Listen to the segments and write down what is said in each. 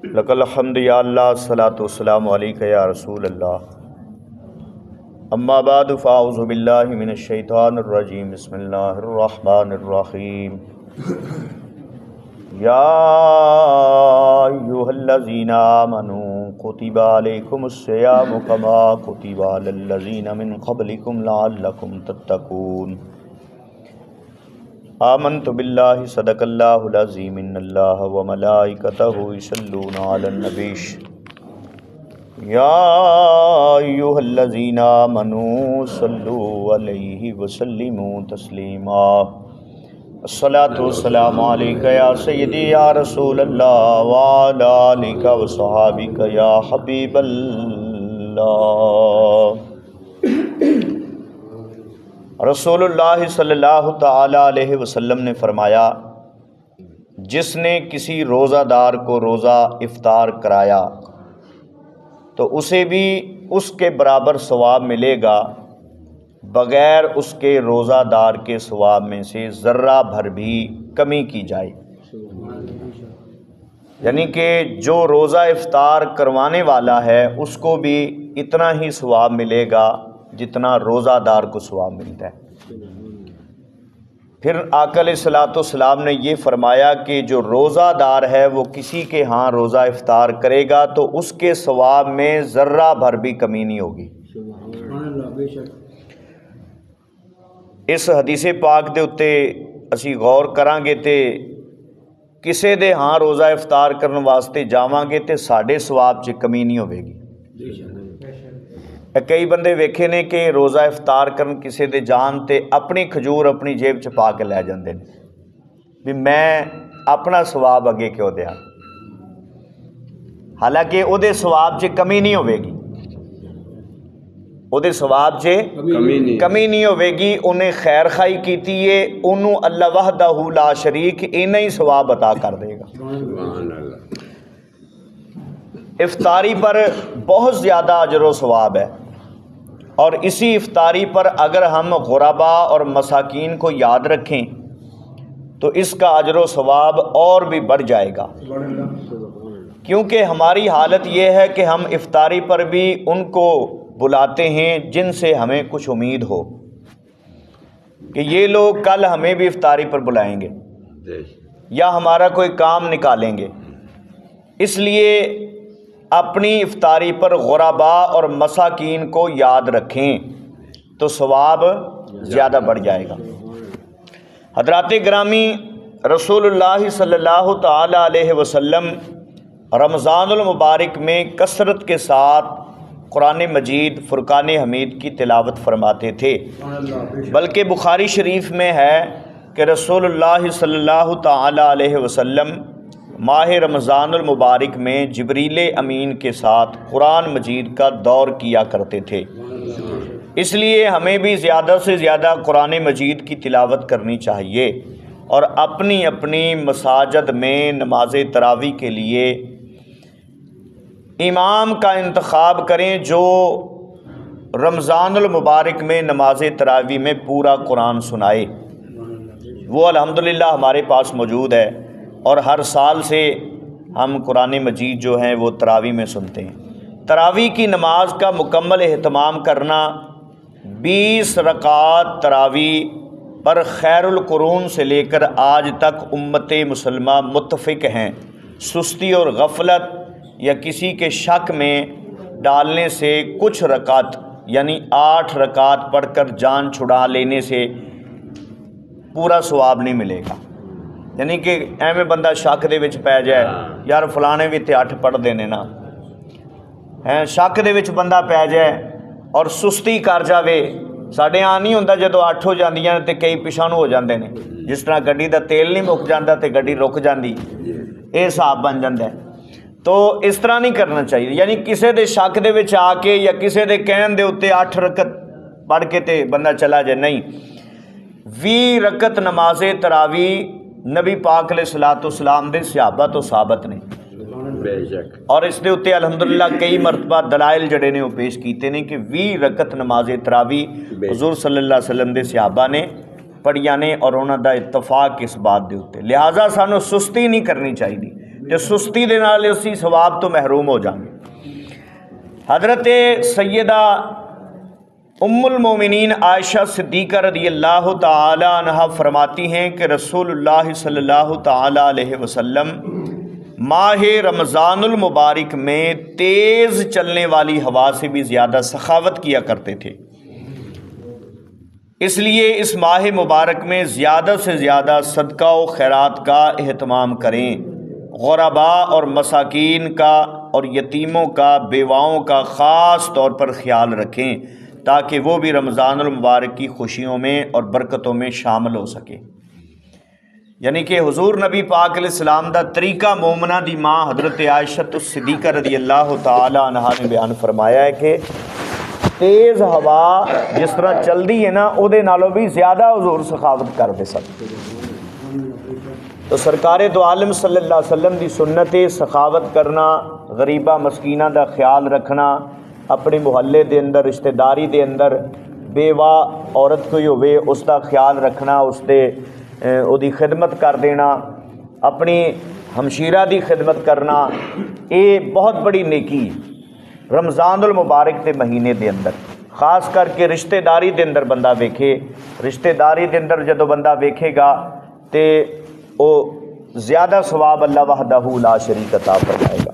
لک الحمد یا اللہ، الصلاۃ والسلام علیک یا رسول اللہ۔ اما بعد فاعوذ باللہ من الشیطان الرجیم، بسم اللہ الرحمن الرحیم۔ یا ایھا الذین آمنوا کتب علیکم الصیام کما کتب علی الذین من قبلکم لعلکم تتقون۔ آمنت باللہ صدق اللہ العظیم ان اللہ وملائکتہ یصلون علی النبی یا ایھا الذین آمنوا صلوا علیہ وسلموا تسلیما۔ الصلاۃ والسلام علیک یا سیدی یا رسول اللہ وعلی آلک وصحابک یا حبیب اللہ۔ رسول اللہ صلی اللہ تعالی علیہ وسلم نے فرمایا، جس نے کسی روزہ دار کو روزہ افطار کرایا تو اسے بھی اس کے برابر ثواب ملے گا، بغیر اس کے روزہ دار کے ثواب میں سے ذرہ بھر بھی کمی کی جائے۔ یعنی کہ جو روزہ افطار کروانے والا ہے اس کو بھی اتنا ہی ثواب ملے گا جتنا روزہ دار کو ثواب ملتا ہے۔ پھر آقا علیہ الصلوۃ والسلام نے یہ فرمایا کہ جو روزہ دار ہے وہ کسی کے ہاں روزہ افطار کرے گا تو اس کے ثواب میں ذرہ بھر بھی کمی نہیں ہوگی۔ اس حدیث پاک دے اتے اسی غور کریں گے تے کسے دے ہاں روزہ افطار کرنے واسطے جاواں گے تے ساڈے ثواب 'چ کمی نہیں ہوے گی۔ کئی بندے ویکھے نے کہ روزہ افطار کرن کسے دے جان تے اپنی کھجور اپنی جیب 'چ پا کے لے جاندے نے بھی میں اپنا ثواب اگے کیوں دیاں، حالانکہ او دے ثواب 'چ کمی نہیں ہوے گی، او دے ثواب 'چ کمی نہیں ہوے گی۔ انہیں خیر خائی کیتی ہے، انہوں اللہ وحدہ لا شریک انہیں ہی ثواب عطا کر دے گا۔ افطاری پر بہت زیادہ اجر و ثواب ہے، اور اسی افطاری پر اگر ہم غربا اور مساکین کو یاد رکھیں تو اس کا اجر و ثواب اور بھی بڑھ جائے گا، کیونکہ ہماری حالت یہ ہے کہ ہم افطاری پر بھی ان کو بلاتے ہیں جن سے ہمیں کچھ امید ہو کہ یہ لوگ کل ہمیں بھی افطاری پر بلائیں گے یا ہمارا کوئی کام نکالیں گے، اس لیے اپنی افطاری پر غربا اور مساکین کو یاد رکھیں تو ثواب زیادہ بڑھ جائے گا۔ حضرات گرامی، رسول اللہ صلی اللہ تعالی علیہ وسلم رمضان المبارک میں کثرت کے ساتھ قرآن مجید فرقان حمید کی تلاوت فرماتے تھے، بلکہ بخاری شریف میں ہے کہ رسول اللہ صلی اللہ تعالی علیہ وسلم ماہ رمضان المبارک میں جبریل امین کے ساتھ قرآن مجید کا دور کیا کرتے تھے۔ اس لیے ہمیں بھی زیادہ سے زیادہ قرآن مجید کی تلاوت کرنی چاہیے، اور اپنی اپنی مساجد میں نماز تراویح کے لیے امام کا انتخاب کریں جو رمضان المبارک میں نماز تراویح میں پورا قرآن سنائے۔ وہ الحمدللہ ہمارے پاس موجود ہے، اور ہر سال سے ہم قرآن مجید جو ہیں وہ تراویح میں سنتے ہیں۔ تراویح کی نماز کا مکمل اہتمام کرنا، 20 رکعات تراویح پر خیر القرون سے لے کر آج تک امت مسلمہ متفق ہیں۔ سستی اور غفلت یا کسی کے شک میں ڈالنے سے کچھ رکعت یعنی 8 رکعت پڑھ کر جان چھڑا لینے سے پورا ثواب نہیں ملے گا۔ یعنی کہ ایویں بندہ شک دے وچ پی جائے، یار فلانے بھی تے 8 پڑھ دینے نا، شک دے وچ بندہ پی جائے اور سستی کر جاوے۔ ساڈے آ نہیں ہوندا جدوں 8 ہو جاندیاں تے کئی پیچھے نو ہو جاندے نے، جس طرح گڈی دا تیل نہیں مک جاندا تے گڈی رک جاندی، یہ حساب بن جاندا ہے۔ تو اس طرح نہیں کرنا چاہیے، یعنی کسے دے شک دے وچ آ کے یا کسے دے کہن دے اوتے 8 رکعت پڑھ کے تے بندہ چلا جائے، نہیں۔ 20 رکعت نماز تراویح نبی پاک علیہ الصلوۃ والسلام دے صحابہ تو ثابت نے، اور اس دے اوتے الحمدللہ کئی مرتبہ دلائل جڑے نے وہ پیش کیتے نے کہ 20 رکعت نماز تراویح حضور صلی اللہ علیہ وسلم دے صحابہ نے پڑھیاں نے، اور انہاں دا اتفاق اس بات دے اوتے۔ لہٰذا سانو سستی نہیں کرنی چاہیے، ਤੇ ਸੁਸਤੀ ਦੇ ਨਾਲ ਅਸੀਂ ਸਵਾਬ ਤੋਂ ਮਹਿਰੂਮ ਹੋ ਜਾਵਾਂਗੇ। حضرت سیدہ ام المومنین عائشہ صدیقہ رضی اللہ تعالی عنہ فرماتی ہیں کہ رسول اللہ صلی اللہ تعالی علیہ وسلم ماہ رمضان المبارک میں تیز چلنے والی ہوا سے بھی زیادہ سخاوت کیا کرتے تھے، اس لیے اس ماہ مبارک میں زیادہ سے زیادہ صدقہ و خیرات کا اہتمام کریں، غرباء اور مساکین کا اور یتیموں کا، بیواؤں کا خاص طور پر خیال رکھیں تاکہ وہ بھی رمضان المبارک کی خوشیوں میں اور برکتوں میں شامل ہو سکے۔ یعنی کہ حضور نبی پاک علیہ السلام دا طریقہ مومنہ دی ماں حضرت عائشہ صدیقہ رضی اللہ تعالی عنہا نے بیان فرمایا ہے کہ تیز ہوا جس طرح چلدی ہے نا او دے نالوں بھی زیادہ حضور سخاوت کرتے سن۔ تو سرکار دو عالم صلی اللہ علیہ وسلم دی سنت سخاوت کرنا، غریبہ مسکینہ دا خیال رکھنا، اپنے محلے دے اندر رشتہ داری دے اندر بیوہ عورت کوئی ہوئے اس دا خیال رکھنا، اس دے او دی خدمت کر دینا، اپنی ہمشیرہ دی خدمت کرنا، یہ بہت بڑی نیکی ہے رمضان المبارک دے مہینے دے اندر، خاص کر کے رشتہ داری دے اندر بندہ ویکھے۔ رشتہ داری دے اندر جدو بندہ ویکھے گا تے او زیادہ ثواب اللہ وحدہ لا شریک عطا فرمائے گا۔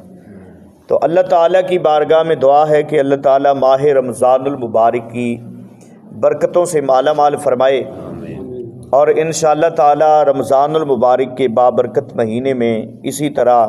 تو اللہ تعالیٰ کی بارگاہ میں دعا ہے کہ اللہ تعالیٰ ماہ رمضان المبارک کی برکتوں سے مالا مال فرمائے، اور انشاءاللہ تعالیٰ رمضان المبارک کے بابرکت مہینے میں اسی طرح